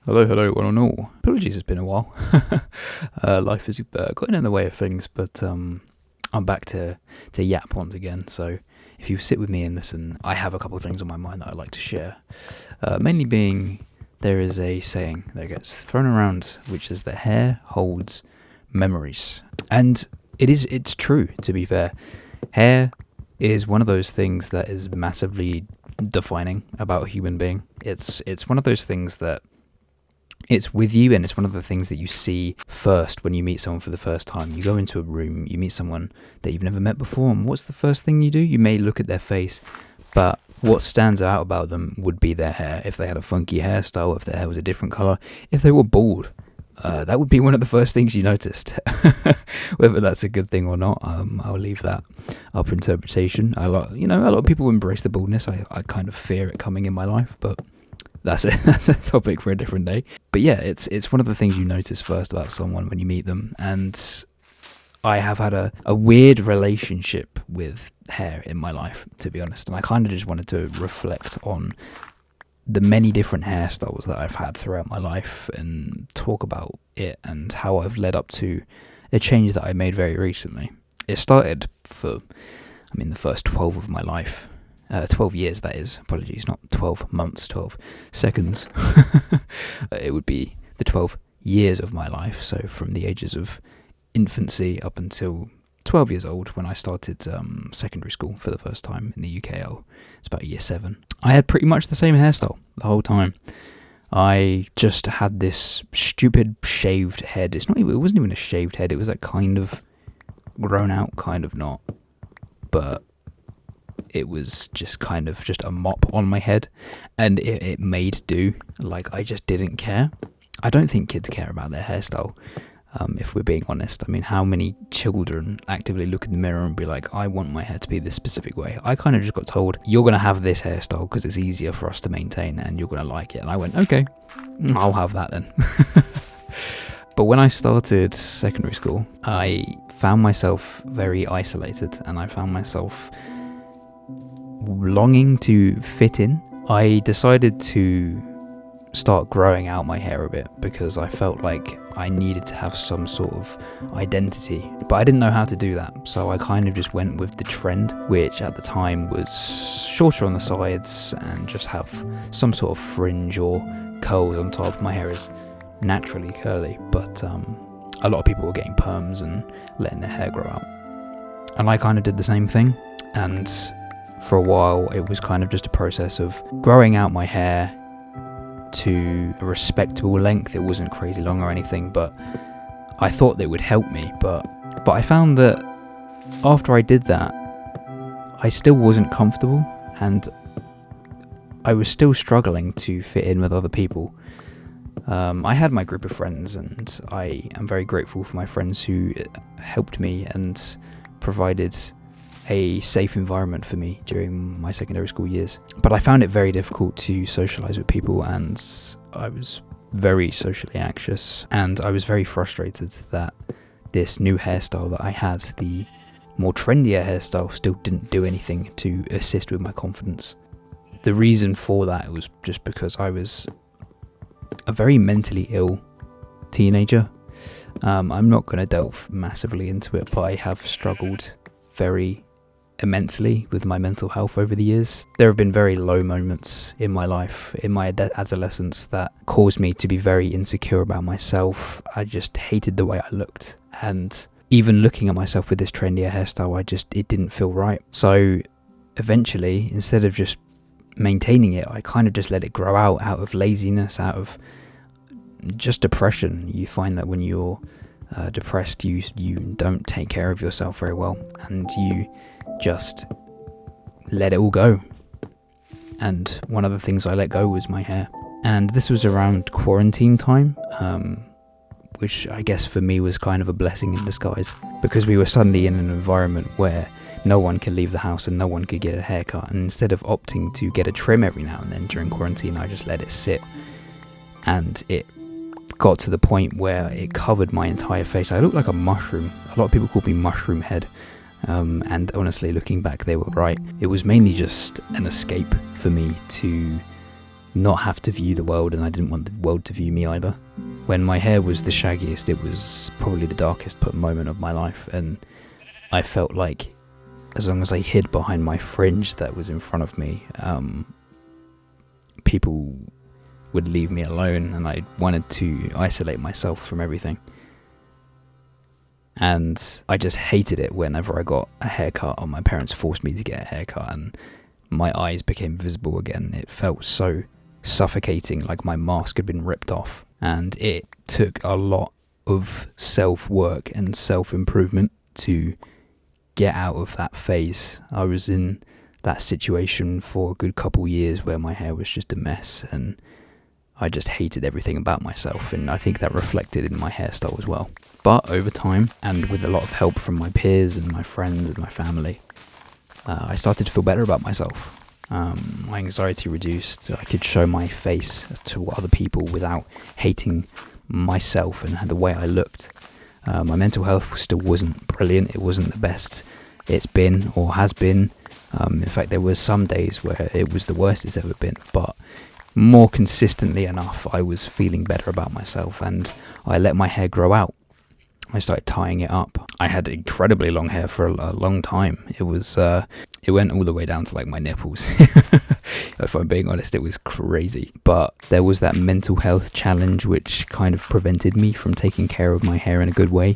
Hello, one and all. Apologies, it's been a while. Life has gotten in the way of things, but I'm back to yap once again. So if you sit with me and listen, I have a couple of things on my mind that I'd like to share. Mainly being, there is a saying that gets thrown around, which is that hair holds memories. And it's true, to be fair. Hair is one of those things that is massively defining about a human being. It's one of those things that it's with you, and it's one of the things that you see first when you meet someone for the first time. You go into a room, you meet someone that you've never met before, and what's the first thing you do? You may look at their face, but what stands out about them would be their hair. If they had a funky hairstyle, if their hair was a different colour, if they were bald, that would be one of the first things you noticed. Whether that's a good thing or not, I'll leave that up for interpretation. A lot of people embrace the baldness. I kind of fear it coming in my life, but that's it. That's a topic for a different day. But yeah, it's one of the things you notice first about someone when you meet them. And I have had a weird relationship with hair in my life, to be honest. And I kind of just wanted to reflect on the many different hairstyles that I've had throughout my life and talk about it and how I've led up to a change that I made very recently. It started the first 12 of my life. 12 years, that is. Apologies, not 12 months, 12 seconds. It would be the 12 years of my life. So from the ages of infancy up until 12 years old, when I started secondary school for the first time in the UK. It's about year 7. I had pretty much the same hairstyle the whole time. I just had this stupid shaved head. It wasn't even a shaved head. It was like kind of grown out, kind of not. But it was just kind of just a mop on my head, and it made do. Like, I just didn't care. I don't think kids care about their hairstyle, if we're being honest. I mean, how many children actively look in the mirror and be like, I want my hair to be this specific way? I kind of just got told, you're going to have this hairstyle because it's easier for us to maintain and you're going to like it. And I went, okay, I'll have that then. But when I started secondary school, I found myself very isolated, and I found myself longing to fit in. I decided to start growing out my hair a bit because I felt like I needed to have some sort of identity, but I didn't know how to do that. So I kind of just went with the trend, which at the time was shorter on the sides and just have some sort of fringe or curls on top. My hair is naturally curly, but a lot of people were getting perms and letting their hair grow out, and I kind of did the same thing. And for a while, it was kind of just a process of growing out my hair to a respectable length. It wasn't crazy long or anything, but I thought that it would help me. But I found that after I did that, I still wasn't comfortable, and I was still struggling to fit in with other people. I had my group of friends, and I am very grateful for my friends who helped me and provided a safe environment for me during my secondary school years. But I found it very difficult to socialise with people, and I was very socially anxious, and I was very frustrated that this new hairstyle that I had, the more trendier hairstyle, still didn't do anything to assist with my confidence. The reason for that was just because I was a very mentally ill teenager. I'm not going to delve massively into it, but I have struggled very immensely with my mental health over the years. There have been very low moments in my life, in my adolescence, that caused me to be very insecure about myself. I just hated the way I looked, and even looking at myself with this trendier hairstyle, it didn't feel right. So eventually, instead of just maintaining it, I kind of just let it grow out of laziness, out of just depression. You find that when you're depressed, you don't take care of yourself very well, and you just let it all go. And one of the things I let go was my hair. And this was around quarantine time, which I guess for me was kind of a blessing in disguise, because we were suddenly in an environment where no one could leave the house and no one could get a haircut. And instead of opting to get a trim every now and then during quarantine, I just let it sit. And it got to the point where it covered my entire face. I looked like a mushroom. A lot of people called me mushroom head. And honestly, looking back, they were right. It was mainly just an escape for me to not have to view the world, and I didn't want the world to view me either. When my hair was the shaggiest, it was probably the darkest moment of my life, and I felt like as long as I hid behind my fringe that was in front of me, people would leave me alone, and I wanted to isolate myself from everything. And I just hated it whenever I got a haircut, or my parents forced me to get a haircut, and my eyes became visible again. It felt so suffocating, like my mask had been ripped off. And it took a lot of self-work and self-improvement to get out of that phase. I was in that situation for a good couple years where my hair was just a mess, and I just hated everything about myself, and I think that reflected in my hairstyle as well. But over time, and with a lot of help from my peers and my friends and my family, I started to feel better about myself. My anxiety reduced. I could show my face to other people without hating myself and the way I looked. My mental health still wasn't brilliant. It wasn't the best it's been or has been. In fact, there were some days where it was the worst it's ever been, but more consistently enough, I was feeling better about myself, and I let my hair grow out. I started tying it up. I had incredibly long hair for a long time. It went all the way down to like my nipples. If I'm being honest, it was crazy. But there was that mental health challenge which kind of prevented me from taking care of my hair in a good way.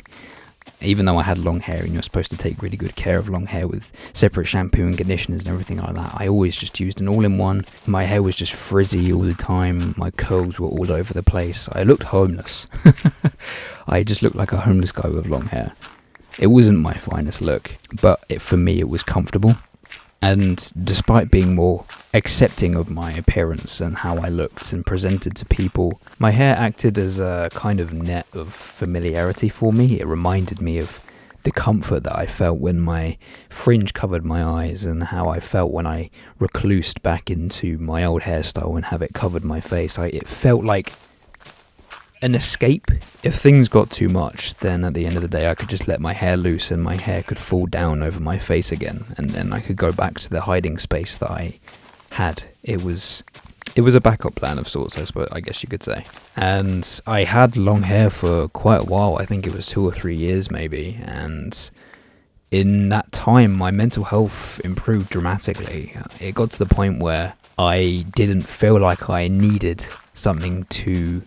Even though I had long hair, and you're supposed to take really good care of long hair with separate shampoo and conditioners and everything like that, I always just used an all-in-one. My hair was just frizzy all the time. My curls were all over the place. I looked homeless. I just looked like a homeless guy with long hair. It wasn't my finest look, but for me it was comfortable. And despite being more accepting of my appearance and how I looked and presented to people, my hair acted as a kind of net of familiarity for me. It reminded me of the comfort that I felt when my fringe covered my eyes, and how I felt when I reclused back into my old hairstyle and have it covered my face. It felt like an escape. If things got too much, then at the end of the day I could just let my hair loose and my hair could fall down over my face again, and then I could go back to the hiding space that I had. It was a backup plan of sorts, I guess you could say. And I had long hair for quite a while. I think it was 2 or 3 years maybe, and in that time my mental health improved dramatically. It got to the point where I didn't feel like I needed something to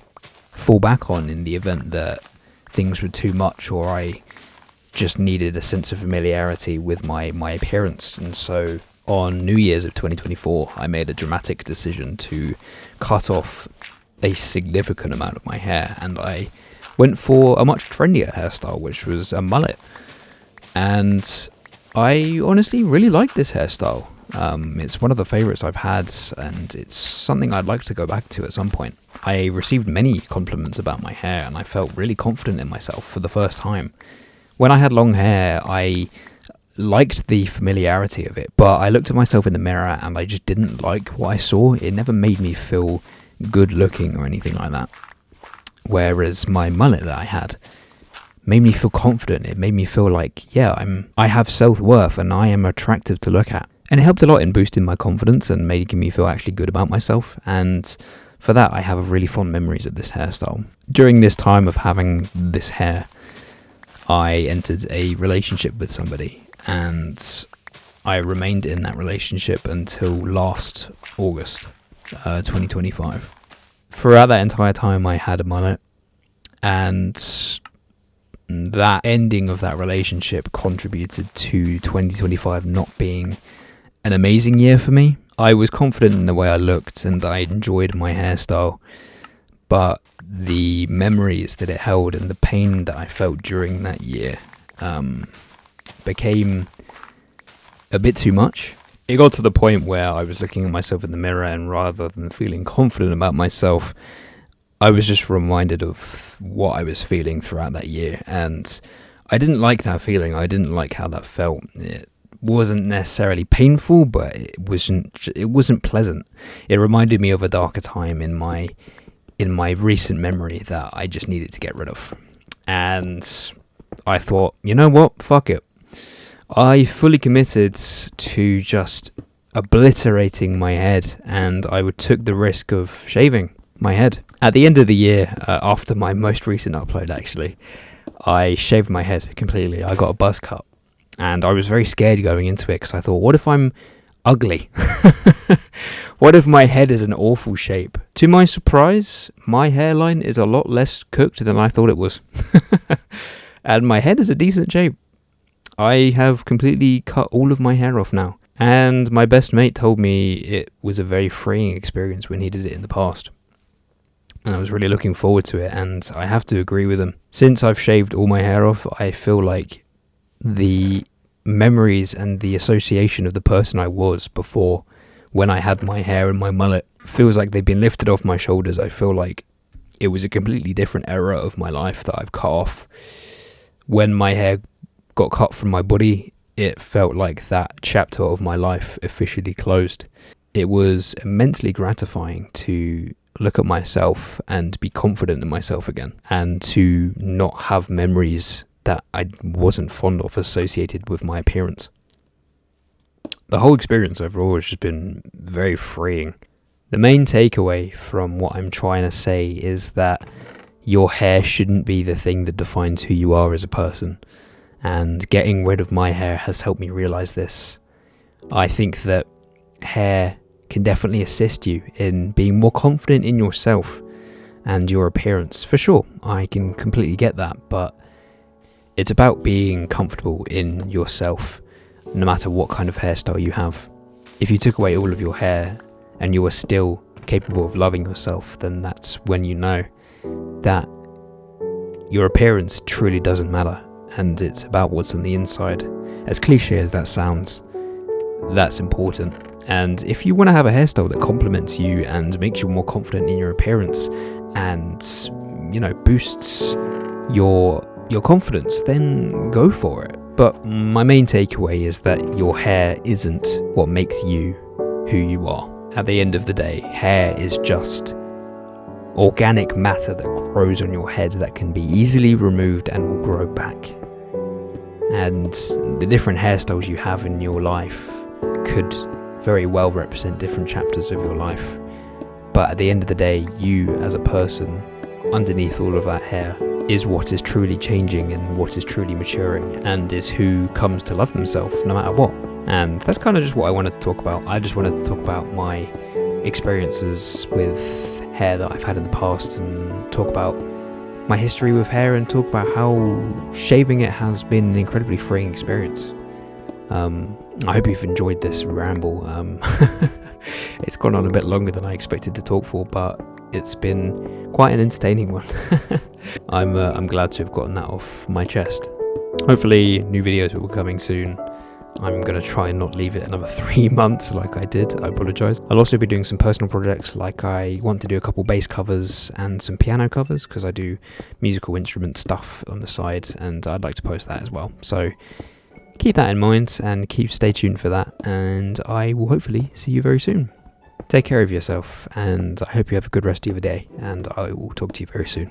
fall back on in the event that things were too much, or I just needed a sense of familiarity with my appearance. And so on New Year's of 2024, I made a dramatic decision to cut off a significant amount of my hair, and I went for a much trendier hairstyle, which was a mullet. And I honestly really like this hairstyle. It's one of the favorites I've had, and it's something I'd like to go back to at some point. I received many compliments about my hair, and I felt really confident in myself for the first time. When I had long hair, I liked the familiarity of it, but I looked at myself in the mirror and I just didn't like what I saw. It never made me feel good looking or anything like that. Whereas my mullet that I had made me feel confident. It made me feel like, yeah, I have self-worth and I am attractive to look at. And it helped a lot in boosting my confidence and making me feel actually good about myself. And for that, I have really fond memories of this hairstyle. During this time of having this hair, I entered a relationship with somebody, and I remained in that relationship until last August, 2025. Throughout that entire time, I had a mullet, and that ending of that relationship contributed to 2025 not being an amazing year for me. I was confident in the way I looked, and I enjoyed my hairstyle, but the memories that it held and the pain that I felt during that year became a bit too much. It got to the point where I was looking at myself in the mirror, and rather than feeling confident about myself, I was just reminded of what I was feeling throughout that year, and I didn't like that feeling. I didn't like how that felt. It wasn't necessarily painful, but it wasn't pleasant. It reminded me of a darker time in my recent memory that I just needed to get rid of. And I thought, you know what, fuck it. I fully committed to just obliterating my head, and I took the risk of shaving my head. At the end of the year, after my most recent upload actually, I shaved my head completely. I got a buzz cut, and I was very scared going into it because I thought, what if I'm ugly? What if my head is an awful shape? To my surprise, my hairline is a lot less cooked than I thought it was. And my head is a decent shape. I have completely cut all of my hair off now. And my best mate told me it was a very freeing experience when he did it in the past. And I was really looking forward to it, and I have to agree with him. Since I've shaved all my hair off, I feel like the memories and the association of the person I was before, when I had my hair and my mullet, feels like they've been lifted off my shoulders. I feel like it was a completely different era of my life that I've cut off. When my hair got cut from my body, it felt like that chapter of my life officially closed. It was immensely gratifying to look at myself and be confident in myself again, and to not have memories that I wasn't fond of associated with my appearance. The whole experience overall has just been very freeing. The main takeaway from what I'm trying to say is that your hair shouldn't be the thing that defines who you are as a person. And getting rid of my hair has helped me realize this. I think that hair can definitely assist you in being more confident in yourself and your appearance. For sure, I can completely get that, but it's about being comfortable in yourself, no matter what kind of hairstyle you have. If you took away all of your hair and you were still capable of loving yourself, then that's when you know that your appearance truly doesn't matter, and it's about what's on the inside. As cliche as that sounds, that's important. And if you want to have a hairstyle that complements you and makes you more confident in your appearance and, boosts your confidence, then go for it. But my main takeaway is that your hair isn't what makes you who you are. At the end of the day, hair is just organic matter that grows on your head that can be easily removed and will grow back. And the different hairstyles you have in your life could very well represent different chapters of your life. But at the end of the day, you as a person, underneath all of that hair, is what is truly changing and what is truly maturing, and is who comes to love themselves no matter what. And that's kind of just what I wanted to talk about. I just wanted to talk about my experiences with hair that I've had in the past, and talk about my history with hair, and talk about how shaving it has been an incredibly freeing experience. I hope you've enjoyed this ramble. It's gone on a bit longer than I expected to talk for, but it's been quite an entertaining one. I'm glad to have gotten that off my chest. Hopefully new videos will be coming soon. I'm going to try and not leave it another 3 months like I did. I apologise. I'll also be doing some personal projects, like I want to do a couple bass covers and some piano covers, because I do musical instrument stuff on the side, and I'd like to post that as well. So keep that in mind and stay tuned for that, and I will hopefully see you very soon. Take care of yourself, and I hope you have a good rest of your day, and I will talk to you very soon.